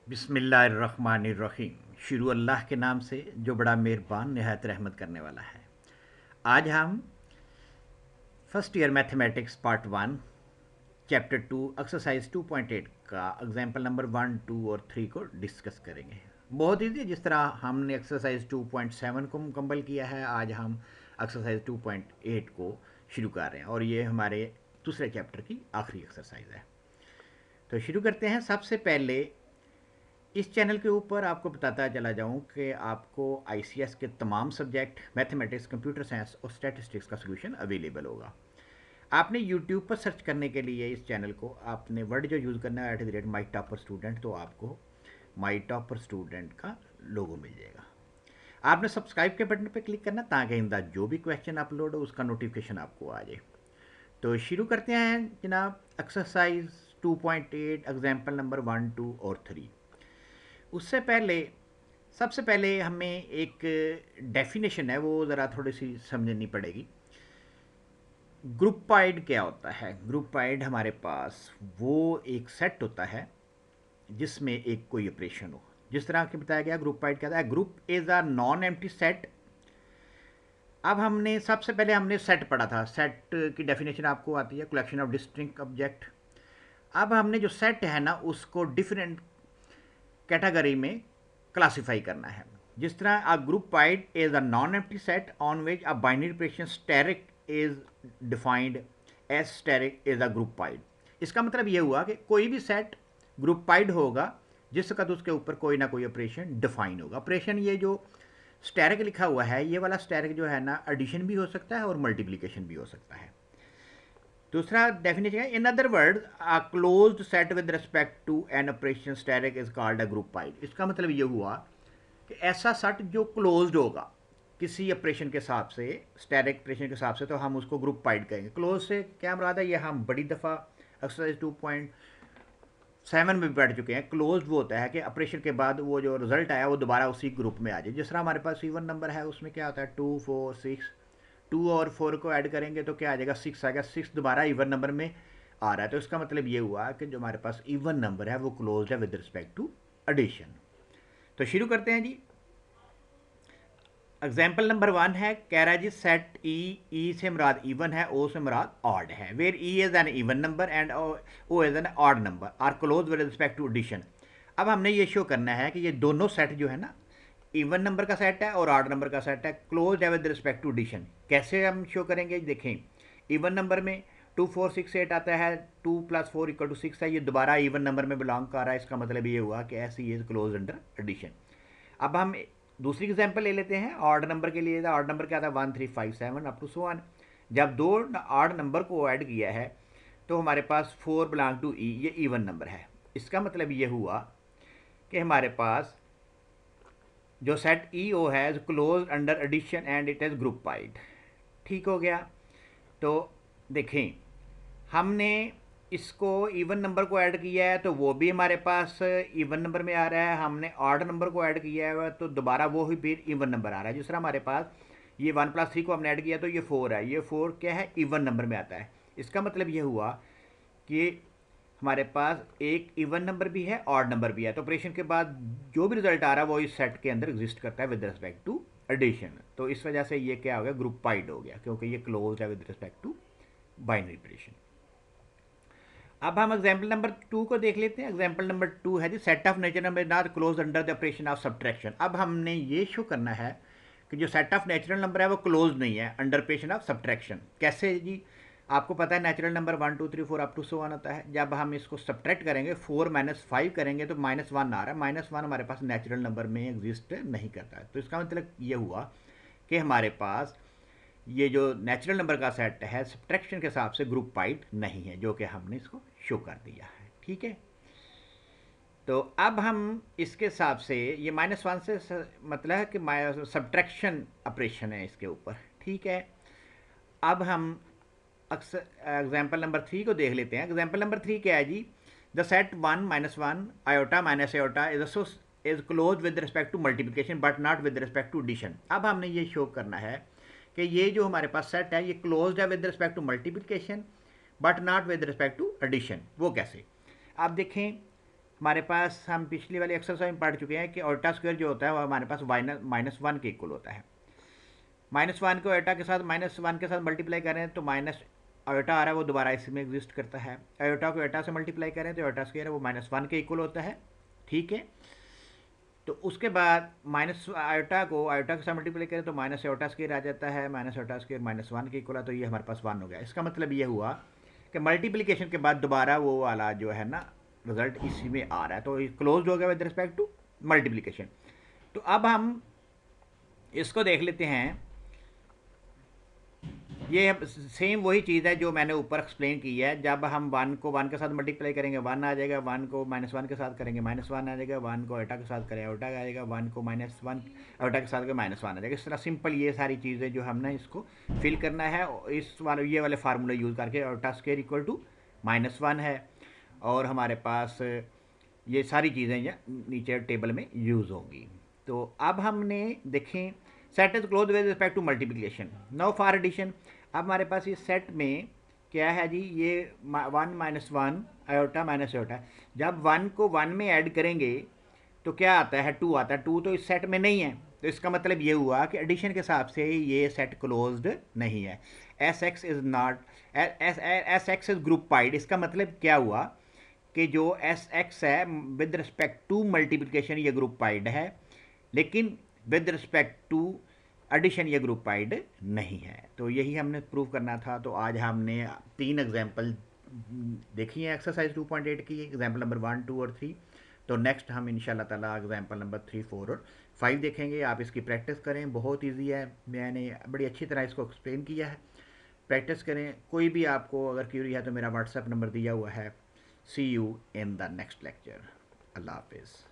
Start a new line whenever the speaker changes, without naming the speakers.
बिस्मिल्लाहिर्रहमानिर्रहीम। शुरू अल्लाह के नाम से जो बड़ा मेहरबान निहायत रहमत करने वाला है। आज हम first year mathematics part 1 chapter 2 exercise 2.8 का एग्जाम्पल नंबर 1, 2 और 3 को डिस्कस करेंगे। बहुत ईजी है। जिस तरह हमने एक्सरसाइज 2.7 को मुकम्मल किया है, आज हम एक्सरसाइज 2.8 को शुरू कर रहे हैं और ये हमारे दूसरे चैप्टर की आखिरी एक्सरसाइज है। तो शुरू करते हैं। सबसे पहले इस चैनल के ऊपर आपको बताता चला जाऊं कि आपको आईसीएस के तमाम सब्जेक्ट मैथमेटिक्स, कंप्यूटर साइंस और स्टैटिस्टिक्स का सोल्यूशन अवेलेबल होगा। आपने यूट्यूब पर सर्च करने के लिए इस चैनल को आपने वर्ड जो यूज़ करना है @माई टॉपर स्टूडेंट, तो आपको माई टॉपर स्टूडेंट का लोगो मिल जाएगा। आपने सब्सक्राइब के बटन पर क्लिक करना ताकि इनका जो भी क्वेश्चन अपलोड हो उसका नोटिफिकेशन आपको आ जाए। तो शुरू करते हैं जनाब। एक्सरसाइज 2.8 एग्जाम्पल नंबर 1, 2 और 3। उससे पहले सबसे पहले हमें एक डेफिनेशन है वो ज़रा थोड़ी सी समझनी पड़ेगी। ग्रुपाइड क्या होता है? ग्रुपाइड हमारे पास वो एक सेट होता है जिसमें एक कोई ऑपरेशन हो। जिस तरह के बताया गया ग्रुपाइड क्या है? Group is a non empty set. अब हमने सबसे पहले हमने सेट पढ़ा था। सेट की डेफिनेशन आपको आती है, कलेक्शन ऑफ डिस्टिंक्ट ऑब्जेक्ट। अब हमने जो सेट है ना उसको डिफरेंट कैटेगरी में क्लासिफाई करना है। जिस तरह a groupoid is a non empty set on which a binary operation asterisk is defined as asterisk is a groupoid. इसका मतलब ये हुआ कि कोई भी सेट ग्रुपाइड होगा जिसका तो उसके ऊपर कोई ना कोई ऑपरेशन डिफाइन होगा। ऑपरेशन ये जो स्टेरिक लिखा हुआ है, ये वाला स्टेरिक जो है ना, एडिशन भी हो सकता है और मल्टीप्लिकेशन भी हो सकता है। दूसरा डेफिनेशन है, in other word a closed set with respect to an operation asterisk is called a groupoid. इसका मतलब ये हुआ कि ऐसा सेट जो क्लोज्ड होगा किसी ऑपरेशन के हिसाब से, स्टेरिक ऑपरेशन के हिसाब से, तो हम उसको ग्रुपाइड कहेंगे। क्लोज से क्या मुराद है, ये हम बड़ी दफ़ा एक्सरसाइज 2.7 में भी बैठ चुके हैं। क्लोज वो होता है कि ऑपरेशन के बाद वो जो रिजल्ट आया वो दोबारा उसी ग्रुप में आ जाए। जिस तरह हमारे पास इवन नंबर है उसमें क्या होता है, 2, 4, 6, 2 और 4 को ऐड करेंगे तो क्या आ जाएगा, 6 आएगा। 6 दोबारा इवन नंबर में आ रहा है, तो इसका मतलब ये हुआ कि जो हमारे पास इवन नंबर है वो क्लोज है विद रिस्पेक्ट टू एडिशन। तो शुरू करते हैं जी। एग्जाम्पल नंबर 1 है, कह रहा है जी सेट ई से मुराद इवन है, ओ से मुराद ऑड है। Where E is an even number and O is an odd number are close with respect to addition. अब हमने ये शो करना है कि ये दोनों सेट जो है ना, इवन नंबर का सेट है और ऑड नंबर का सेट है, क्लोज है विद रिस्पेक्ट टू एडिशन। कैसे हम शो करेंगे, देखें। इवन नंबर में 2, 4, 6, 8 आता है, 2+4=6 है, ये दोबारा इवन नंबर में बिलोंग कर रहा है। इसका मतलब ये हुआ कि ऐसी इज क्लोज अंडर एडिशन। अब हम दूसरी एग्जांपल ले लेते हैं। ऑड नंबर के लिए ऑड नंबर क्या था, 1, 3, 5, 7 अप टू सो ऑन। जब दो ऑड नंबर को ऐड किया है तो हमारे पास 4 बिलोंग टू ई, ये इवन नंबर है। इसका मतलब ये हुआ कि हमारे पास जो सेट ई ओ है close under addition and it is groupoid. ठीक हो गया। तो देखें, हमने इसको इवन नंबर को ऐड किया है तो वो भी हमारे पास इवन नंबर में आ रहा है। हमने ऑड नंबर को ऐड किया है तो दोबारा वो ही फिर इवन नंबर आ रहा है। जिस तरह हमारे पास ये 1+3 को हमने ऐड किया तो ये 4 है, ये 4 क्या है, इवन नंबर में आता है। इसका मतलब ये हुआ कि हमारे पास एक इवन नंबर भी है, ऑड नंबर भी है, तो ऑपरेशन के बाद जो भी रिजल्ट आ रहा है वो इस सेट के अंदर एग्जिस्ट करता है विद रिस्पेक्ट टू एडिशन। तो इस वजह से ये क्या हो गया, ग्रुपाइड हो गया, क्योंकि ये क्लोज है with respect to binary operation. अब हम एग्जाम्पल नंबर 2 को देख लेते हैं। एग्जाम्पल नंबर 2 है जी, set of natural number not close under the operation of subtraction. अब हमने ये शो करना है कि जो सेट ऑफ नेचुरल नंबर है वो क्लोज नहीं है अंडर ऑपरेशन ऑफ सब्ट्रैक्शन। कैसे जी? आपको पता है natural number 1, 2, 3, 4 up to so on होता है। जब हम इसको सब्ट्रैक्ट करेंगे, 4-5 करेंगे तो -1 आ रहा है। -1 हमारे पास नेचुरल नंबर में एग्जिस्ट नहीं करता है। तो इसका मतलब ये हुआ कि हमारे पास ये जो नेचुरल नंबर का सेट है सब्ट्रैक्शन के हिसाब से ग्रुपाइड नहीं है, जो कि हमने इसको शो कर दिया है। ठीक है। तो अब हम इसके हिसाब से ये -1 से मतलब है कि सब्ट्रैक्शन ऑपरेशन है इसके ऊपर। ठीक है। अब हम एग्जाम्पल नंबर 3 को देख लेते हैं। एग्जाम्पल नंबर 3 क्या है जी, the set 1-1 iota minus iota is close with respect to multiplication but not with respect to addition. अब हमने ये शो करना है कि ये जो हमारे पास सेट है ये क्लोज है with respect to multiplication but not with respect to addition. वो कैसे? आप देखें, हमारे पास हम पिछली वाली एक्सरसाइज में पढ़ चुके हैं कि ओटा स्क्वायर जो होता है वो हमारे पास -1 के इक्वल होता है। -1 को ओटा के साथ -1 के साथ मल्टीप्लाई करें तो माइनस ओटा आ रहा है वो दोबारा इसमें एग्जिस्ट करता है। ओटा को ओटा से मल्टीप्लाई करें तो ओटा स्क्वायर है वो -1 के इक्वल होता है। ठीक है, तो उसके बाद माइनस आयोटा को आयोटा के साथ मल्टीप्लाई करें तो माइनस आयोटा स्क्वायर आ जाता है। माइनस आयोटा स्क्वायर -1 के इक्वल है, तो ये हमारे पास 1 हो गया। इसका मतलब ये हुआ कि मल्टीप्लिकेशन के बाद दोबारा वो वाला जो है ना रिजल्ट इसी में आ रहा है, तो क्लोज हो गया विद रिस्पेक्ट टू मल्टीप्लिकेशन। तो अब हम इसको देख लेते हैं। ये सेम वही चीज़ है जो मैंने ऊपर एक्सप्लेन की है। जब हम 1 को 1 के साथ मल्टीप्लाई करेंगे 1 आ जाएगा, 1 को -1 के साथ करेंगे -1 आ जाएगा, 1 को ओटा के साथ करेंगे ओटा आ जाएगा, 1 को -1 ओटा के साथ करेंगे -1 आ जाएगा। इस तरह सिंपल ये सारी चीज़ें जो हमने इसको फिल करना है इस वाले ये वाले फार्मूला यूज़ करके। ओटा स्क्वायर इक्वल टू -1 है और हमारे पास ये सारी चीज़ें ये नीचे टेबल में यूज़ होंगी। तो अब हमने देखें set is close with respect to multiplication. Now for addition, अब हमारे पास ये सेट में क्या है जी, ये 1 -1 आयोटा माइनस आयोटा। जब 1 को 1 में ऐड करेंगे तो क्या आता है 2 आता है। 2 तो इस सेट में नहीं है, तो इसका मतलब ये हुआ कि एडिशन के हिसाब से ये सेट क्लोज्ड नहीं है। S X is not S X is groupoid. इसका मतलब क्या हुआ कि जो एस एक्स है विद रिस्पेक्ट टू मल्टीप्लिकेशन ये ग्रुपाइड है, लेकिन विद रिस्पेक्ट टू एडिशन ये ग्रुपाइड नहीं है। तो यही हमने प्रूव करना था। तो आज हमने 3 एग्जाम्पल देखी हैं एक्सरसाइज 2.8 की, एग्जाम्पल नंबर 1, 2 और 3। तो नेक्स्ट हम इंशाल्लाह ताला एग्जाम्पल नंबर 3, 4 और 5 देखेंगे। आप इसकी प्रैक्टिस करें, बहुत ईजी है, मैंने बड़ी अच्छी तरह इसको एक्सप्लेन किया है। प्रैक्टिस करें। कोई भी आपको अगर क्यूरी है तो मेरा व्हाट्सएप नंबर दिया हुआ है। See you in the next lecture. अल्लाह हाफिज़।